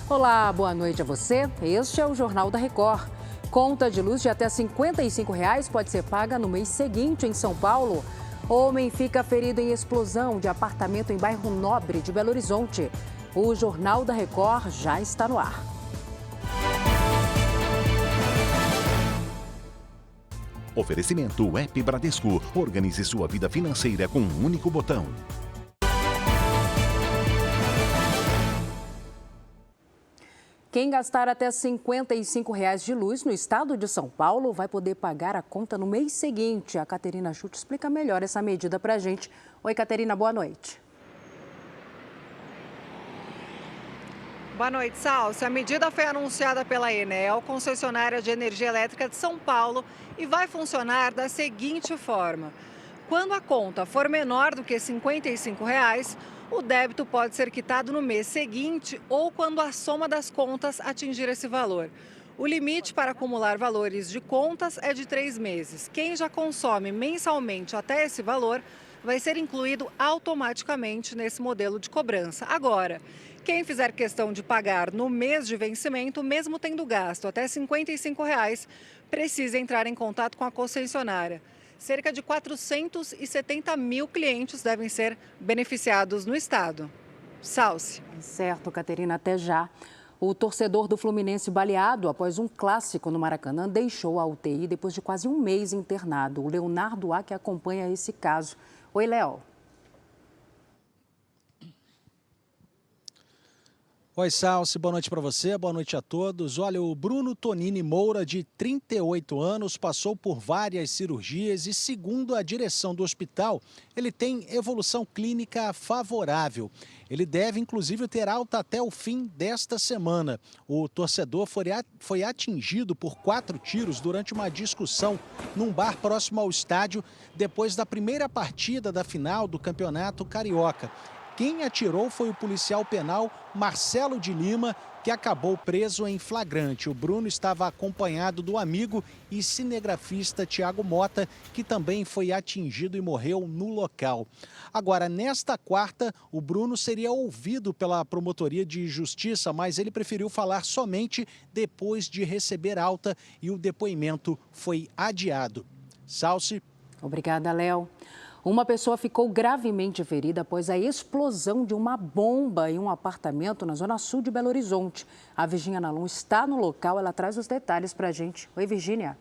Olá, boa noite a você. Este é o Jornal da Record. Conta de luz de até R$ 55 pode ser paga no mês seguinte em São Paulo. Homem fica ferido em explosão de apartamento em bairro Nobre de Belo Horizonte. O Jornal da Record já está no ar. Oferecimento App Bradesco. Organize sua vida financeira com um único botão. Quem gastar até R$ 55 de luz no estado de São Paulo vai poder pagar a conta no mês seguinte. A Caterina Schutt explica melhor essa medida para a gente. Oi, Caterina, boa noite. Boa noite, Salsi. A medida foi anunciada pela Enel, concessionária de energia elétrica de São Paulo, e vai funcionar da seguinte forma. Quando a conta for menor do que R$ 55, o débito pode ser quitado no mês seguinte ou quando a soma das contas atingir esse valor. O limite para acumular valores de contas é de 3 meses. Quem já consome mensalmente até esse valor vai ser incluído automaticamente nesse modelo de cobrança. Agora, quem fizer questão de pagar no mês de vencimento, mesmo tendo gasto até R$ 55, precisa entrar em contato com a concessionária. Cerca de 470 mil clientes devem ser beneficiados no estado. Salsi. Certo, Caterina, até já. O torcedor do Fluminense baleado após um clássico no Maracanã deixou a UTI depois de quase um mês internado. O Leonardo A. que acompanha esse caso. Oi, Léo. Oi, Salsi, boa noite para você, boa noite a todos. Olha, o Bruno Tonini Moura, de 38 anos, passou por várias cirurgias e, segundo a direção do hospital, ele tem evolução clínica favorável. Ele deve, inclusive, ter alta até o fim desta semana. O torcedor foi atingido por 4 tiros durante uma discussão num bar próximo ao estádio, depois da primeira partida da final do Campeonato Carioca. Quem atirou foi o policial penal Marcelo de Lima, que acabou preso em flagrante. O Bruno estava acompanhado do amigo e cinegrafista Tiago Mota, que também foi atingido e morreu no local. Agora, nesta quarta, o Bruno seria ouvido pela Promotoria de Justiça, mas ele preferiu falar somente depois de receber alta e o depoimento foi adiado. Salsi. Obrigada, Léo. Uma pessoa ficou gravemente ferida após a explosão de uma bomba em um apartamento na zona sul de Belo Horizonte. A Virgínia Nalon está no local, ela traz os detalhes para a gente. Oi, Virgínia.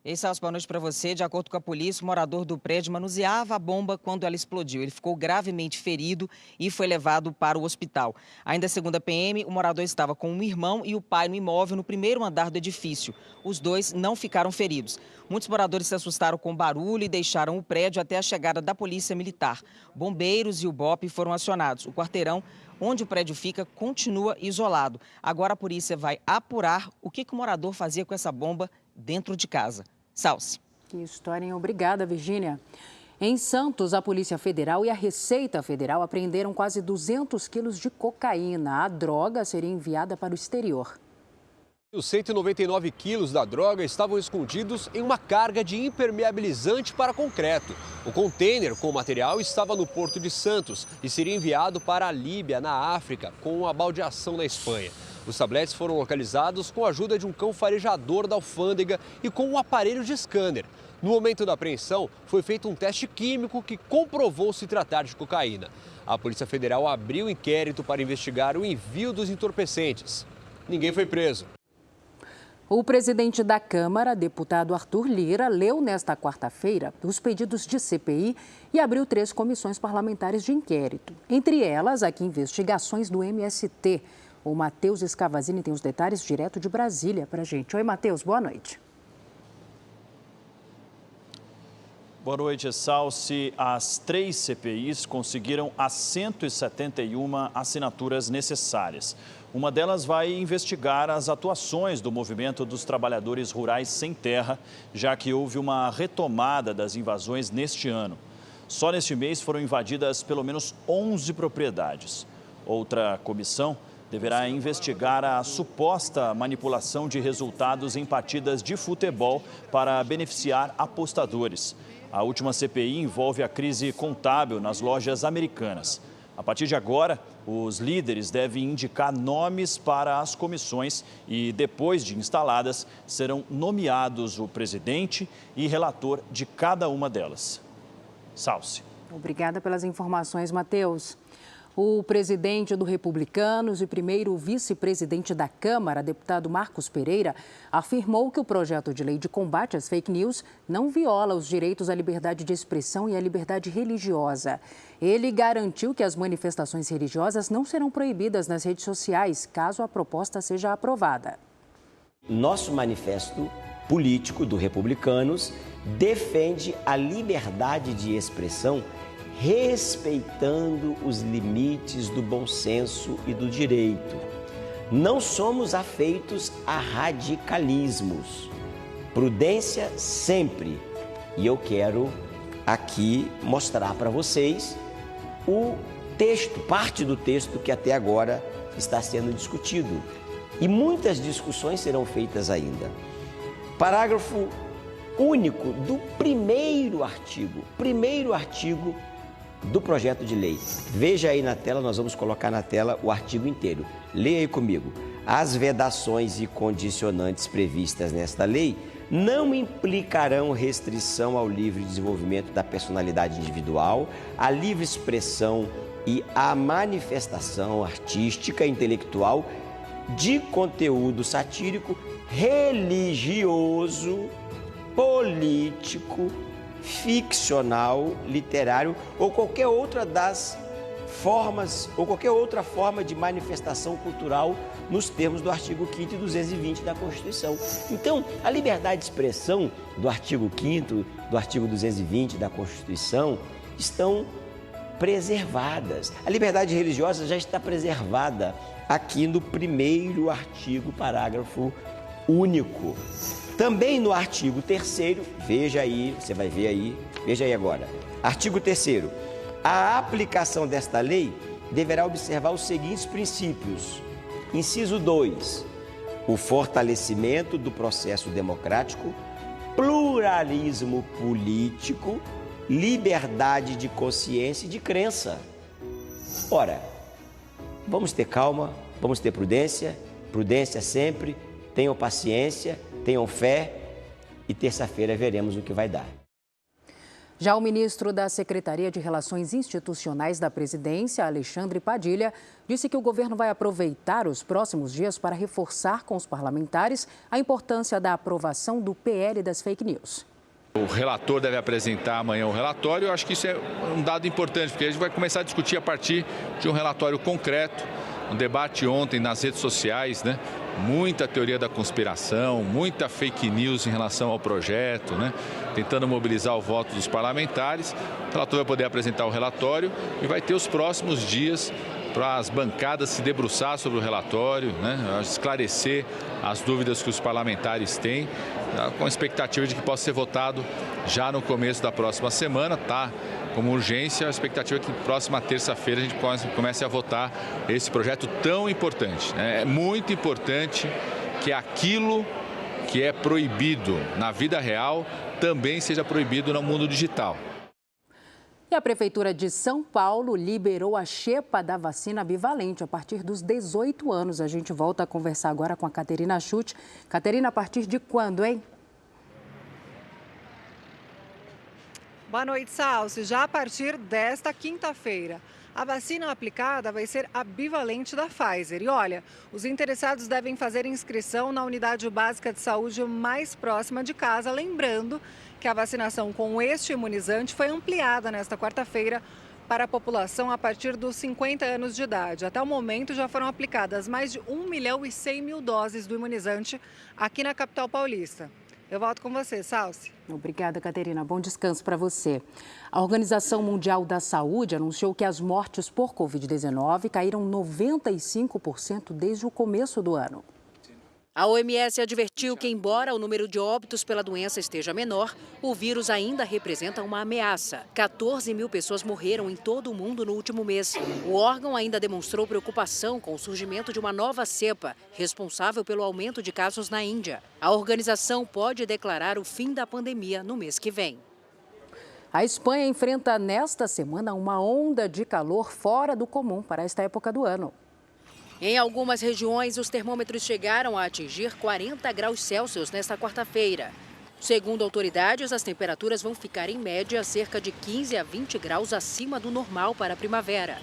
Ei, Celso, boa noite para você. De acordo com a polícia, o morador do prédio manuseava a bomba quando ela explodiu. Ele ficou gravemente ferido e foi levado para o hospital. Ainda segundo a PM, o morador estava com um irmão e o pai no imóvel no primeiro andar do edifício. Os dois não ficaram feridos. Muitos moradores se assustaram com o barulho e deixaram o prédio até a chegada da polícia militar. Bombeiros e o BOPE foram acionados. O quarteirão onde o prédio fica continua isolado. Agora a polícia vai apurar o que o morador fazia com essa bomba dentro de casa. Salsi. Que história, hein? Obrigada, Virgínia. Em Santos, a Polícia Federal e a Receita Federal apreenderam quase 200 quilos de cocaína. A droga seria enviada para o exterior. Os 199 quilos da droga estavam escondidos em uma carga de impermeabilizante para concreto. O container com o material estava no Porto de Santos e seria enviado para a Líbia, na África, com a baldeação na Espanha. Os tabletes foram localizados com a ajuda de um cão farejador da alfândega e com um aparelho de scanner. No momento da apreensão, foi feito um teste químico que comprovou se tratar de cocaína. A Polícia Federal abriu inquérito para investigar o envio dos entorpecentes. Ninguém foi preso. O presidente da Câmara, deputado Arthur Lira, leu nesta quarta-feira os pedidos de CPI e abriu 3 comissões parlamentares de inquérito. Entre elas, aqui investigações do MST. O Matheus Escavazini tem os detalhes direto de Brasília para a gente. Oi, Matheus, boa noite. Boa noite, Salsi. As 3 CPIs conseguiram as 171 assinaturas necessárias. Uma delas vai investigar as atuações do movimento dos trabalhadores rurais sem terra, já que houve uma retomada das invasões neste ano. Só neste mês foram invadidas pelo menos 11 propriedades. Outra comissão deverá investigar a suposta manipulação de resultados em partidas de futebol para beneficiar apostadores. A última CPI envolve a crise contábil nas lojas americanas. A partir de agora, os líderes devem indicar nomes para as comissões e, depois de instaladas, serão nomeados o presidente e relator de cada uma delas. Salce. Obrigada pelas informações, Matheus. O presidente do Republicanos e primeiro vice-presidente da Câmara, deputado Marcos Pereira, afirmou que o projeto de lei de combate às fake news não viola os direitos à liberdade de expressão e à liberdade religiosa. Ele garantiu que as manifestações religiosas não serão proibidas nas redes sociais, caso a proposta seja aprovada. Nosso manifesto político do Republicanos defende a liberdade de expressão, respeitando os limites do bom senso e do direito. Não somos afeitos a radicalismos. Prudência sempre. E eu quero aqui mostrar para vocês o texto, parte do texto que até agora está sendo discutido. E muitas discussões serão feitas ainda. Parágrafo único do primeiro artigo do projeto de lei. Veja aí na tela, nós vamos colocar na tela o artigo inteiro. Leia aí comigo. As vedações e condicionantes previstas nesta lei não implicarão restrição ao livre desenvolvimento da personalidade individual, à livre expressão e à manifestação artística e intelectual de conteúdo satírico, religioso, político, ficcional, literário ou qualquer outra das formas ou qualquer outra forma de manifestação cultural nos termos do artigo 5º e 220 da Constituição. Então, a liberdade de expressão do artigo 5º, do artigo 220 da Constituição estão preservadas. A liberdade religiosa já está preservada aqui no primeiro artigo, parágrafo único. Também no artigo 3º, veja aí, você vai ver aí, veja aí agora. Artigo 3º. A aplicação desta lei deverá observar os seguintes princípios. Inciso 2. O fortalecimento do processo democrático, pluralismo político, liberdade de consciência e de crença. Ora, vamos ter calma, vamos ter prudência, prudência sempre, tenham paciência, tenham fé e terça-feira veremos o que vai dar. Já o ministro da Secretaria de Relações Institucionais da Presidência, Alexandre Padilha, disse que o governo vai aproveitar os próximos dias para reforçar com os parlamentares a importância da aprovação do PL das fake news. O relator deve apresentar amanhã o relatório. Eu acho que isso é um dado importante, porque a gente vai começar a discutir a partir de um relatório concreto. Um debate ontem nas redes sociais, né? Muita teoria da conspiração, muita fake news em relação ao projeto, né? Tentando mobilizar o voto dos parlamentares. O relator vai poder apresentar o relatório e vai ter os próximos dias para as bancadas se debruçar sobre o relatório, né? Esclarecer as dúvidas que os parlamentares têm, com a expectativa de que possa ser votado já no começo da próxima semana, tá? Como urgência, a expectativa é que próxima terça-feira a gente comece a votar esse projeto tão importante, né? É muito importante que aquilo que é proibido na vida real também seja proibido no mundo digital. E a Prefeitura de São Paulo liberou a xepa da vacina bivalente a partir dos 18 anos. A gente volta a conversar agora com a Caterina Schutt. Caterina, a partir de quando, hein? Boa noite, Salce. Já a partir desta quinta-feira, a vacina aplicada vai ser a bivalente da Pfizer. E olha, os interessados devem fazer inscrição na unidade básica de saúde mais próxima de casa, lembrando que a vacinação com este imunizante foi ampliada nesta quarta-feira para a população a partir dos 50 anos de idade. Até o momento já foram aplicadas mais de 1.100.000 doses do imunizante aqui na capital paulista. Eu volto com você, Salce. Obrigada, Caterina. Bom descanso para você. A Organização Mundial da Saúde anunciou que as mortes por Covid-19 caíram 95% desde o começo do ano. A OMS advertiu que, embora o número de óbitos pela doença esteja menor, o vírus ainda representa uma ameaça. 14.000 pessoas morreram em todo o mundo no último mês. O órgão ainda demonstrou preocupação com o surgimento de uma nova cepa, responsável pelo aumento de casos na Índia. A organização pode declarar o fim da pandemia no mês que vem. A Espanha enfrenta nesta semana uma onda de calor fora do comum para esta época do ano. Em algumas regiões, os termômetros chegaram a atingir 40 graus Celsius nesta quarta-feira. Segundo autoridades, as temperaturas vão ficar em média cerca de 15 a 20 graus acima do normal para a primavera.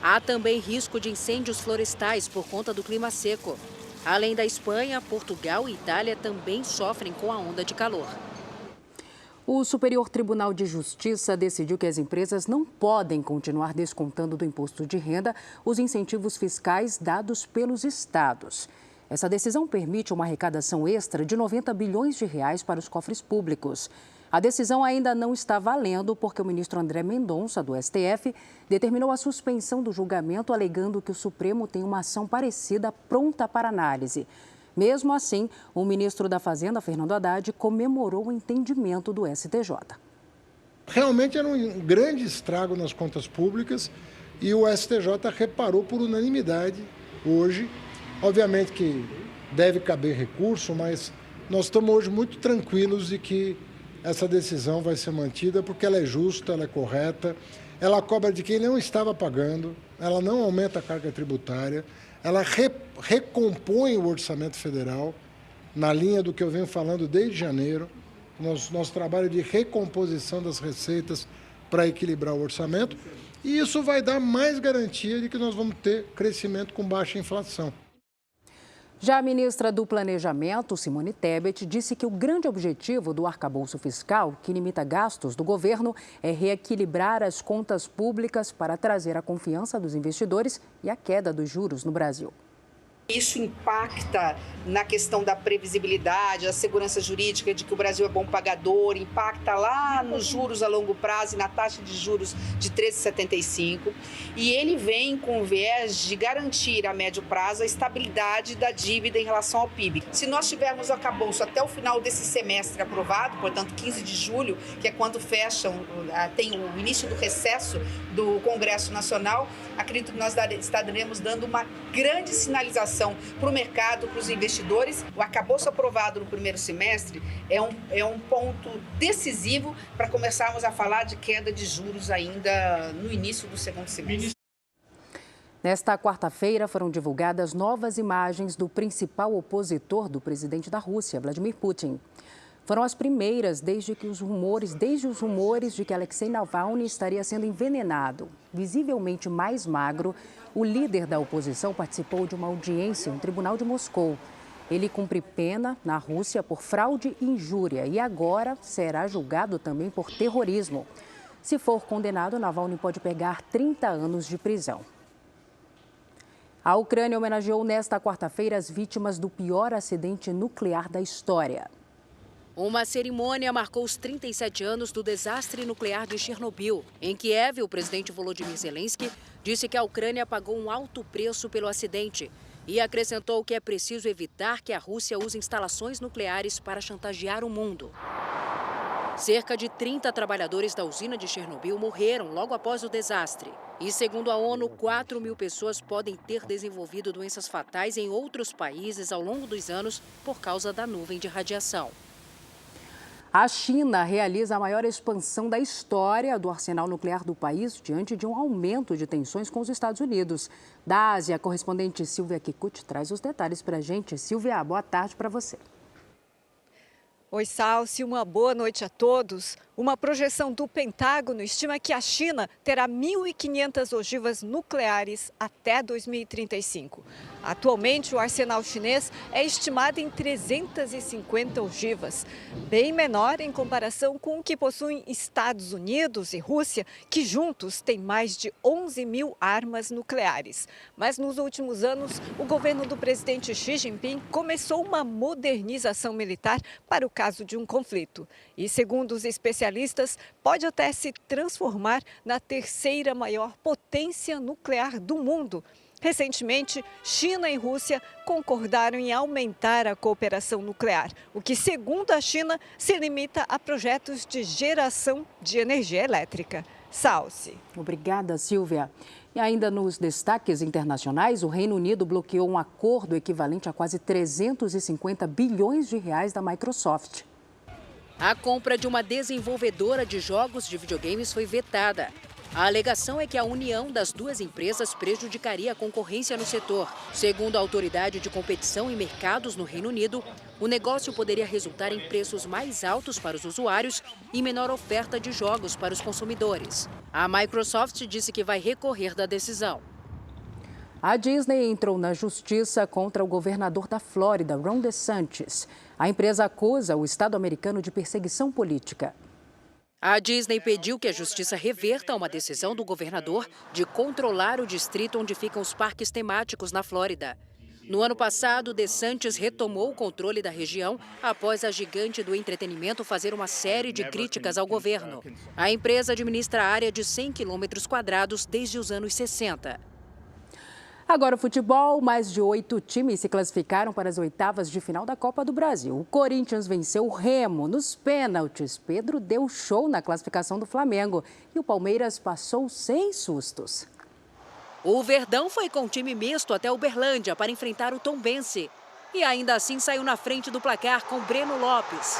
Há também risco de incêndios florestais por conta do clima seco. Além da Espanha, Portugal e Itália também sofrem com a onda de calor. O Superior Tribunal de Justiça decidiu que as empresas não podem continuar descontando do imposto de renda os incentivos fiscais dados pelos estados. Essa decisão permite uma arrecadação extra de 90 bilhões de reais para os cofres públicos. A decisão ainda não está valendo porque o ministro André Mendonça, do STF, determinou a suspensão do julgamento, alegando que o Supremo tem uma ação parecida pronta para análise. Mesmo assim, o ministro da Fazenda, Fernando Haddad, comemorou o entendimento do STJ. Realmente era um grande estrago nas contas públicas e o STJ reparou por unanimidade hoje. Obviamente que deve caber recurso, mas nós estamos hoje muito tranquilos de que essa decisão vai ser mantida porque ela é justa, ela é correta, ela cobra de quem não estava pagando, ela não aumenta a carga tributária, ela recompõe o orçamento federal, na linha do que eu venho falando desde janeiro, nosso trabalho de recomposição das receitas para equilibrar o orçamento, e isso vai dar mais garantia de que nós vamos ter crescimento com baixa inflação. Já a ministra do Planejamento, Simone Tebet, disse que o grande objetivo do arcabouço fiscal, que limita gastos do governo, é reequilibrar as contas públicas para trazer a confiança dos investidores e a queda dos juros no Brasil. Isso impacta na questão da previsibilidade, a segurança jurídica de que o Brasil é bom pagador, impacta lá nos juros a longo prazo e na taxa de juros de 13,75. E ele vem com o viés de garantir a médio prazo a estabilidade da dívida em relação ao PIB. Se nós tivermos o arcabouço até o final desse semestre aprovado, portanto 15 de julho, que é quando tem o início do recesso do Congresso Nacional, acredito que nós estaremos dando uma grande sinalização para o mercado, para os investidores. O arcabouço aprovado no primeiro semestre é um ponto decisivo para começarmos a falar de queda de juros ainda no início do segundo semestre. Nesta quarta-feira foram divulgadas novas imagens do principal opositor do presidente da Rússia, Vladimir Putin. Foram as primeiras desde os rumores de que Alexei Navalny estaria sendo envenenado. Visivelmente mais magro, o líder da oposição participou de uma audiência no Tribunal de Moscou. Ele cumpre pena na Rússia por fraude e injúria e agora será julgado também por terrorismo. Se for condenado, Navalny pode pegar 30 anos de prisão. A Ucrânia homenageou nesta quarta-feira as vítimas do pior acidente nuclear da história. Uma cerimônia marcou os 37 anos do desastre nuclear de Chernobyl. Em Kiev, o presidente Volodymyr Zelensky disse que a Ucrânia pagou um alto preço pelo acidente e acrescentou que é preciso evitar que a Rússia use instalações nucleares para chantagear o mundo. Cerca de 30 trabalhadores da usina de Chernobyl morreram logo após o desastre. E, segundo a ONU, 4.000 pessoas podem ter desenvolvido doenças fatais em outros países ao longo dos anos por causa da nuvem de radiação. A China realiza a maior expansão da história do arsenal nuclear do país diante de um aumento de tensões com os Estados Unidos. Da Ásia, a correspondente Silvia Kikuchi traz os detalhes para a gente. Silvia, boa tarde para você. Oi, Salsi, uma boa noite a todos. Uma projeção do Pentágono estima que a China terá 1.500 ogivas nucleares até 2035. Atualmente, o arsenal chinês é estimado em 350 ogivas, bem menor em comparação com o que possuem Estados Unidos e Rússia, que juntos têm mais de 11.000 armas nucleares. Mas nos últimos anos, o governo do presidente Xi Jinping começou uma modernização militar para o caso de um conflito. E, segundo os especialistas, pode até se transformar na terceira maior potência nuclear do mundo. Recentemente, China e Rússia concordaram em aumentar a cooperação nuclear, o que, segundo a China, se limita a projetos de geração de energia elétrica. Salsi. Obrigada, Silvia. E ainda nos destaques internacionais, o Reino Unido bloqueou um acordo equivalente a quase 350 bilhões de reais da Microsoft. A compra de uma desenvolvedora de jogos de videogames foi vetada. A alegação é que a união das duas empresas prejudicaria a concorrência no setor. Segundo a Autoridade de Competição e Mercados no Reino Unido, o negócio poderia resultar em preços mais altos para os usuários e menor oferta de jogos para os consumidores. A Microsoft disse que vai recorrer da decisão. A Disney entrou na justiça contra o governador da Flórida, Ron DeSantis. A empresa acusa o Estado americano de perseguição política. A Disney pediu que a justiça reverta uma decisão do governador de controlar o distrito onde ficam os parques temáticos na Flórida. No ano passado, DeSantis retomou o controle da região após a gigante do entretenimento fazer uma série de críticas ao governo. A empresa administra a área de 100 quilômetros quadrados desde os anos 60. Agora o futebol, mais de 8 times se classificaram para as oitavas de final da Copa do Brasil. O Corinthians venceu o Remo nos pênaltis. Pedro deu show na classificação do Flamengo e o Palmeiras passou sem sustos. O Verdão foi com time misto até Uberlândia para enfrentar o Tombense. E ainda assim saiu na frente do placar com Breno Lopes.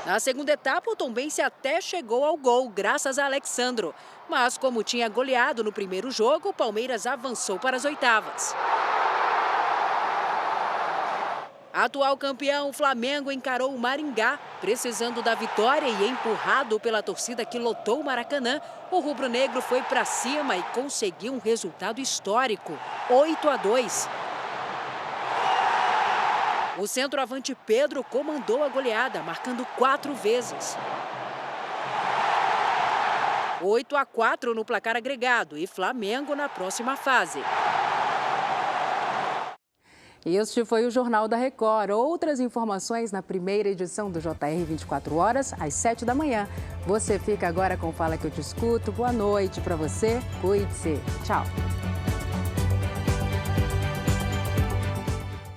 Na segunda etapa, o Tombense até chegou ao gol, graças a Alexandro. Mas como tinha goleado no primeiro jogo, o Palmeiras avançou para as oitavas. Atual campeão, o Flamengo encarou o Maringá. Precisando da vitória e empurrado pela torcida que lotou o Maracanã, o rubro-negro foi para cima e conseguiu um resultado histórico, 8-2. O centroavante Pedro comandou a goleada, marcando 4 vezes. 8-4 no placar agregado e Flamengo na próxima fase. Este foi o Jornal da Record. Outras informações na primeira edição do JR 24 horas, às 7 da manhã. Você fica agora com Fala Que Eu Te Escuto. Boa noite para você. Cuide-se. Tchau.